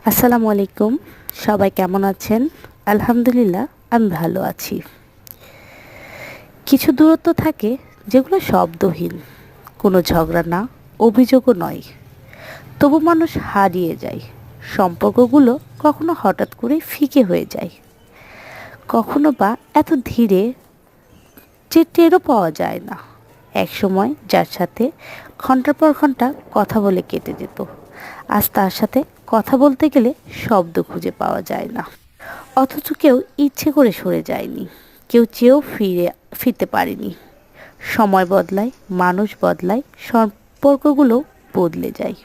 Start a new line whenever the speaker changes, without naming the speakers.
আসসালামু আলাইকুম। সবাই কেমন আছেন? আলহামদুলিল্লাহ, আমি ভালো আছি। কিছু দূরত্ব থাকে যেগুলো শব্দহীন, কোনো ঝগড়া না, অভিযোগও নয়, তবু মানুষ হারিয়ে যায়। সম্পর্কগুলো কখনো হঠাৎ করে ফিকে হয়ে যায়, কখনো বা এত ধীরে যে টেরও পাওয়া যায় না। একসময় যার সাথে ঘন্টার পর ঘন্টা কথা বলে কেটে যেত, আজ তার সাথে কথা বলতে গেলে শব্দ খুঁজে পাওয়া যায় না। অথচ কেউ ইচ্ছে করে সরে যায়নি, কেউ চেয়েও ফিরতে পারেনি। সময় বদলায়, মানুষ বদলায়, সম্পর্কগুলো বদলে যায়।